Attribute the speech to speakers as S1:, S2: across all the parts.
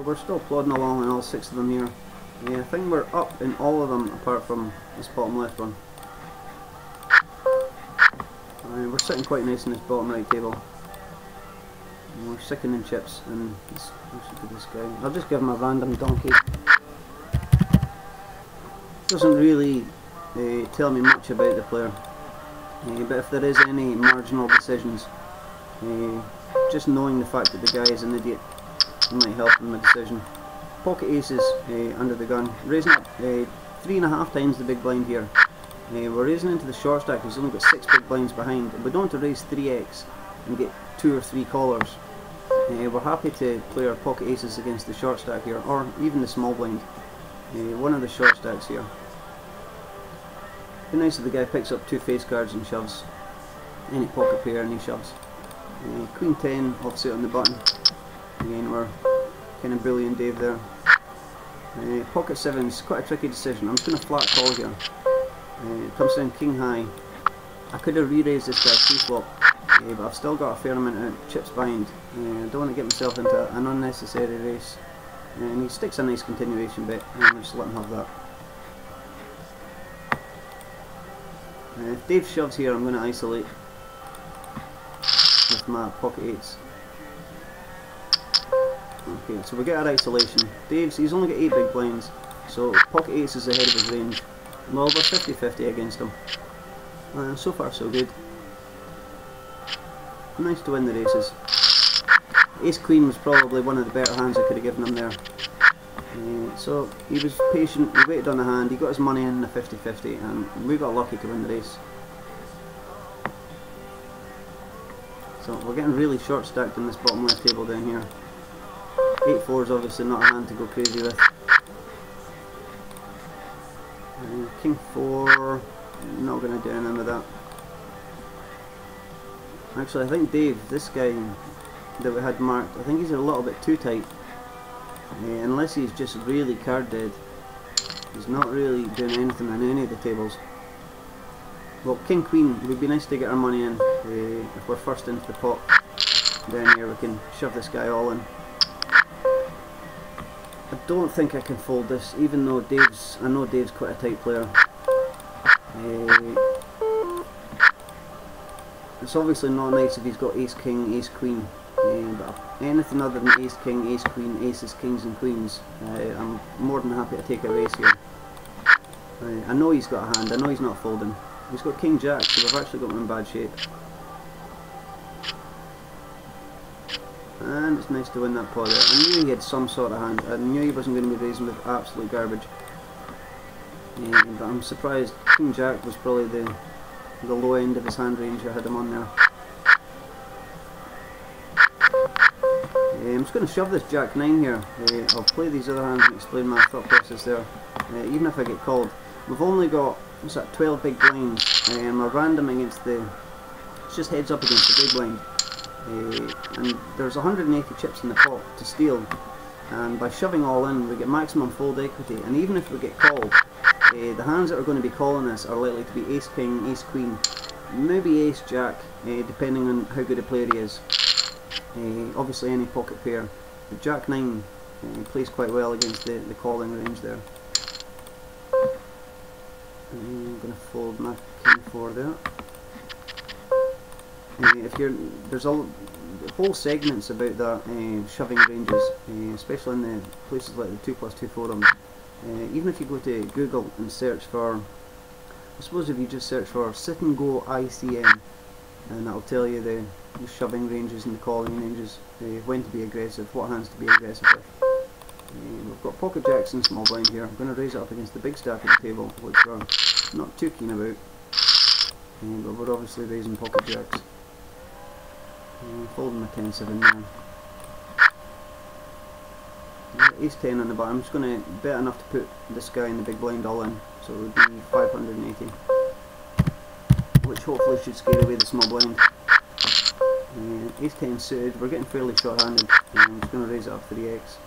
S1: we're still plodding along in all 6 of them here. I think we're up in all of them apart from this bottom left one. We're sitting quite nice in this bottom right table. And we're sickening chips, and let's look at this guy. I'll just give him a random donkey. Doesn't really tell me much about the player, but if there is any marginal decisions, just knowing the fact that the guy is an idiot might help in the decision. Pocket aces under the gun, raising up 3.5 times the big blind here. We're raising into the short stack. He's only got 6 big blinds behind. We don't want to raise 3x and get 2 or 3 callers. We're happy to play our pocket aces against the short stack here, or even the small blind. One of the short stacks here. Be nice if the guy picks up 2 face cards and shoves any pocket pair, and he shoves. Queen 10 offsuit on the button. Again, we're kind of bullying Dave there. Pocket 7's quite a tricky decision. I'm just going to flat call here. It comes in king high. I could have re-raised this guy pre-flop, but I've still got a fair amount of chips behind. I don't want to get myself into an unnecessary race. And he sticks a nice continuation bet, and I'll just let him have that. If Dave shoves here, I'm going to isolate with my pocket 8s. Okay, so we get our isolation. He's only got 8 big blinds, so pocket 8s is ahead of his range. Well, we're 50-50 against him. So far so good. Nice to win the races. Ace Queen was probably one of the better hands I could have given him there. So he was patient, he waited on the hand, he got his money in the 50-50, and we got lucky to win the race. So we're getting really short stacked in this bottom left table down here. 8-4 is obviously not a hand to go crazy with. King 4, not going to do anything with that. Actually, I think Dave, this guy that we had marked, I think he's a little bit too tight. Unless he's just really card dead, he's not really doing anything on any of the tables. Well, King Queen, it would be nice to get our money in. If we're first into the pot down here, we can shove this guy all in. I don't think I can fold this, even though I know Dave's quite a tight player. It's obviously not nice if he's got Ace King, Ace Queen, but anything other than Ace King, Ace Queen, Aces, Kings and Queens, I'm more than happy to take a race here. I know he's got a hand, I know he's not folding. He's got King Jack, so we've actually got him in bad shape. And it's nice to win that pot there. I knew he had some sort of hand. I knew he wasn't going to be raising with absolute garbage. But I'm surprised. King Jack was probably the low end of his hand range. I had him on there. I'm just going to shove this Jack 9 here. I'll play these other hands and explain my thought process there. Even if I get called. We've only got, what's that, 12 big blinds. And we're random against it's just heads up against the big blind. And there's 180 chips in the pot to steal, and by shoving all in we get maximum fold equity, and even if we get called, the hands that are going to be calling us are likely to be Ace King, Ace Queen, maybe Ace Jack, depending on how good a player he is. Obviously any pocket pair. The Jack 9 plays quite well against the calling range there. I'm going to fold my King 4 there. There's whole segments about that shoving ranges, especially in the places like the 2+2 forums. Even if you go to Google and search for, I suppose if you just search for sit and go ICM, and that'll tell you the shoving ranges and the calling ranges, when to be aggressive, what hands to be aggressive with. We've got pocket jacks and small blind here. I'm going to raise it up against the big stack at the table, which we're not too keen about, but we're obviously raising pocket jacks. Folding my 10-7 there. Ace 10 on the bottom. I'm just going to bet enough to put this guy in the big blind all in, so it would be 580, which hopefully should scare away the small blind. Ace 10 suited. We're getting fairly short-handed. I'm just going to raise it up 3x.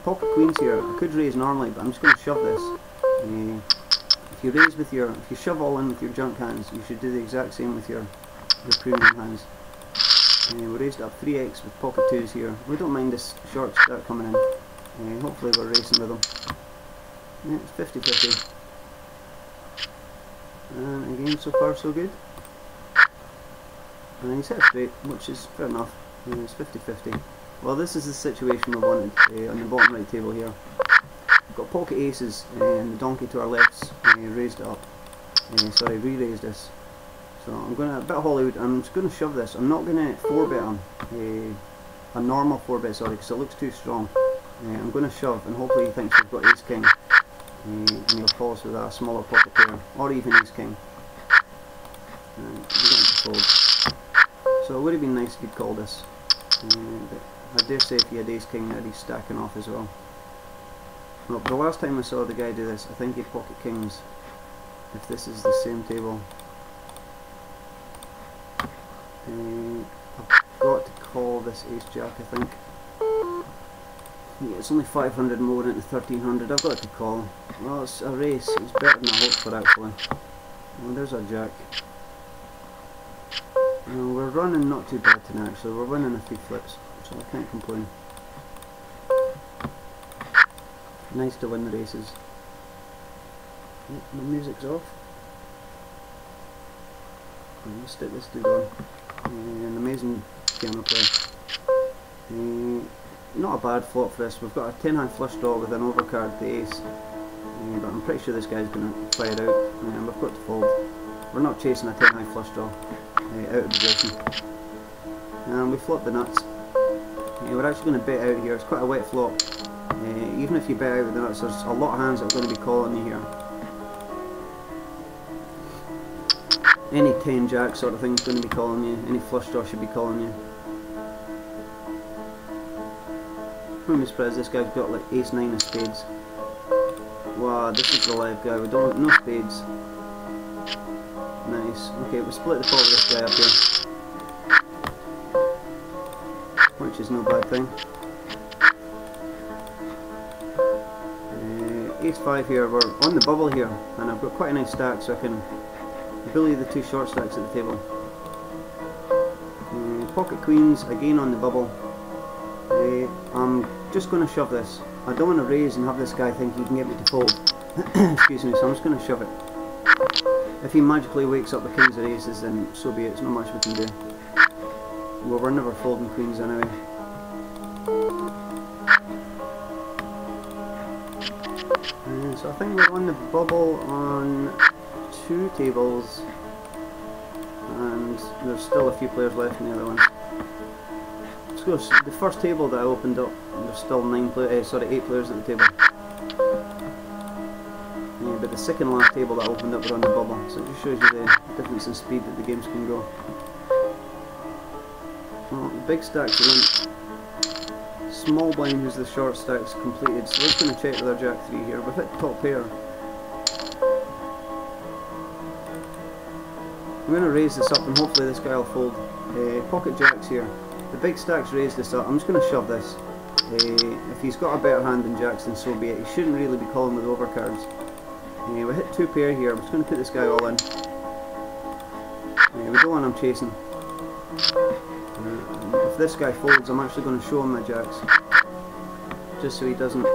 S1: Pocket queens here. I could raise normally, but I'm just going to shove this. If you shove all in with your junk hands, you should do the exact same with your premium hands. We raised up 3x with pocket 2s here. We don't mind this short stack coming in. Hopefully we're racing with them. Yeah, it's 50-50. And again, so far so good. And he's hit it straight, which is fair enough. It's 50-50. Well, this is the situation we wanted on the bottom right table here. We've got pocket aces and the donkey to our left raised it up. Sorry, re-raised this. So I'm going to, a bit of Hollywood, I'm just going to shove this. I'm not going to 4-bet him, a normal 4-bet, sorry, because it looks too strong. I'm going to shove, and hopefully he thinks we've got ace king, and he'll call us with a smaller pocket pair, or even ace king. And we're getting to fold. So it would have been nice if he'd called us, but I dare say if he had ace king that he's stacking off as well. Well, the last time I saw the guy do this, I think he had pocket kings, if this is the same table. I've got to call this ace jack, I think. Yeah, it's only 500 more into 1300. I've got to call. Well, it's a race. It's better than I hoped for, actually. Well, there's our jack. No, we're running not too bad tonight, actually. We're winning a few flips, so I can't complain. Nice to win the races. Yep, my music's off. Let's stick this dude on. An amazing piano player. Not a bad flop for us. We've got a 10-hand flush draw with an overcard, the ace. But I'm pretty sure this guy's going to play it out. We've got to fold. We're not chasing a 10-hand flush draw out of position. And we flop the nuts. We're actually going to bet out here. It's quite a wet flop. Even if you bet out with the nuts, there's a lot of hands that are going to be calling you here. Any 10 jack sort of thing is going to be calling you. Any flush draw should be calling you. I'm surprised this guy's got like ace 9 of spades. Wow, this is the live guy. We don't no spades. Nice. Okay, we split the pot with this guy up here, which is no bad thing. Ace 5 here. We're on the bubble here, and I've got quite a nice stack, so I can bully the two short stacks at the table. Pocket queens again on the bubble. I'm just going to shove this. I don't want to raise and have this guy think he can get me to fold. Excuse me, so I'm just going to shove it. If he magically wakes up the kings or aces, then so be it, there's not much we can do. Well, we're never folding queens anyway. So I think we're on the bubble on 2 tables, and there's still a few players left in the other ones. So the first table that I opened up, there's still 8 players at the table. Yeah, but the second last table that I opened up were on the bubble, so it just shows you the difference in speed that the games can go. Well, the big stacks are in. Small blind, who's the short stacks, completed. So we're just going to check with our jack 3 here. We've hit top pair. I'm going to raise this up and hopefully this guy will fold. Pocket jacks here. The big stacks raised this up. I'm just going to shove this. If he's got a better hand than jacks, then so be it. He shouldn't really be calling with overcards. We hit 2 pair here. I'm just going to put this guy all in. We don't want him chasing. If this guy folds, I'm actually going to show him my jacks, just so he doesn't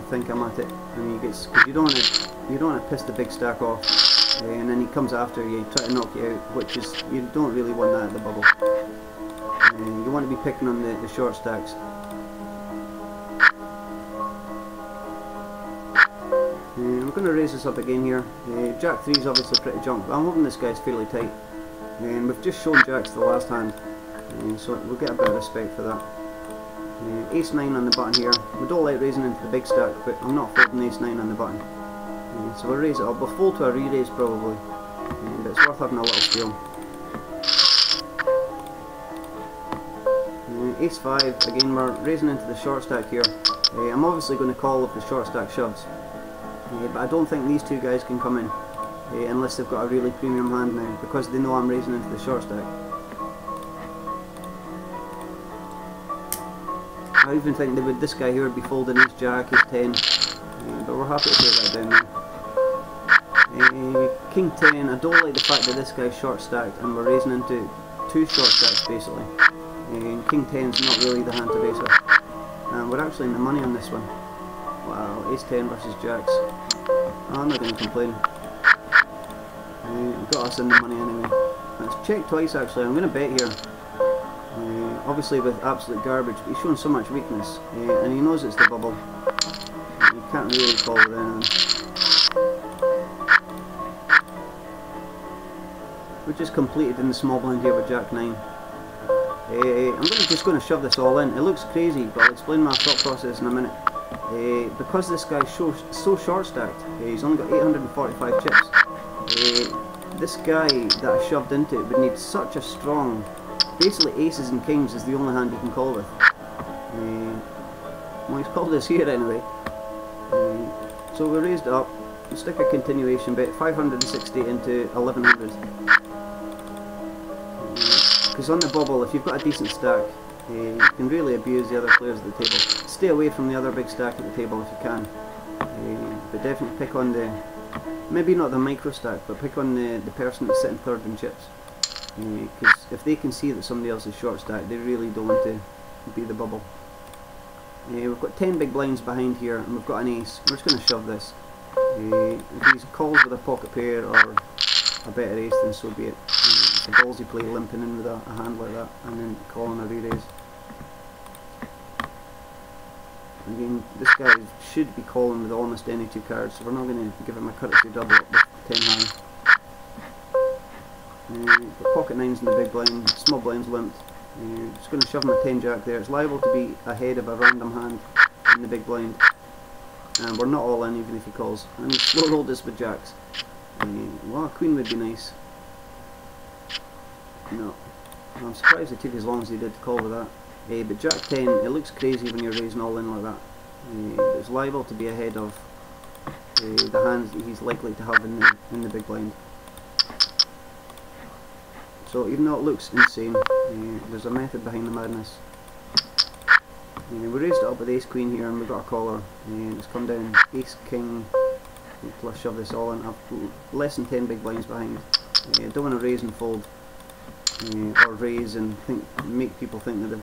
S1: think I'm at it, and he gets, because you don't want to piss the big stack off, and then he comes after you, try to knock you out, which is, you don't really want that at the bubble. You want to be picking on the short stacks. I'm going to raise this up again here. Jack 3 is obviously pretty junk, but I'm hoping this guy's fairly tight. And we've just shown jacks the last hand, so we'll get a bit of respect for that. Ace 9 on the button here. We don't like raising into the big stack, but I'm not folding ace 9 on the button. So we'll raise it up. We'll fold to a re-raise probably, but it's worth having a little steal. Ace 5, again we're raising into the short stack here. I'm obviously going to call if the short stack shoves, but I don't think these two guys can come in unless they've got a really premium hand now, because they know I'm raising into the short stack. I even think they would, this guy here would be folding ace jack, ace 10, but we're happy to take that down now. King 10, I don't like the fact that this guy's short stacked and we're raising into 2 short stacks basically. King 10's not really the hand to race with. and we're actually in the money on this one. Wow, ace 10 versus jacks. I'm not going to complain. Got us in the money anyway. Let's check twice actually. I'm going to bet here. Obviously with absolute garbage, but he's showing so much weakness, and he knows it's the bubble. You can't really call with anything. We just completed in the small blind here with Jack 9. I'm just going to shove this all in. It looks crazy, but I'll explain my thought process in a minute. Because this guy's so short stacked, he's only got 845 chips. This guy that I shoved into it would need such a strong, basically aces and kings is the only hand he can call with. Well, he's called us here anyway. So we raised it up. We'll stick a continuation bet, 560 into 1100. Because on the bubble, if you've got a decent stack, you can really abuse the other players at the table. Stay away from the other big stack at the table if you can. But definitely pick on the, maybe not the micro stack, but pick on the person that's sitting third in chips. Because if they can see that somebody else is short stack, they really don't want to be the bubble. We've got 10 big blinds behind here, and we've got an ace. We're just going to shove this. If he calls with a pocket pair or a better ace, then so be it. It's a ballsy play limping in with a hand like that, and then calling a re-raise. Again, this guy should be calling with almost any two cards, so we're not going to give him a courtesy double up with 10 high. The pocket 9's in the big blind, small blind's limped. Just going to shove my 10 jack there. It's liable to be ahead of a random hand in the big blind, and we're not all in even if he calls. And slow roll this with jacks. Well, a queen would be nice. No, I'm surprised it took as long as he did to call with that. But jack 10, it looks crazy when you're raising all in like that. It's liable to be ahead of the hands that he's likely to have in the big blind. So even though it looks insane, there's a method behind the madness. We raised it up with ace queen here, and we've got a caller. It's come down ace king. Plus shove this all in. I've less than 10 big blinds behind. Don't want to raise and fold, or raise and make people think that they've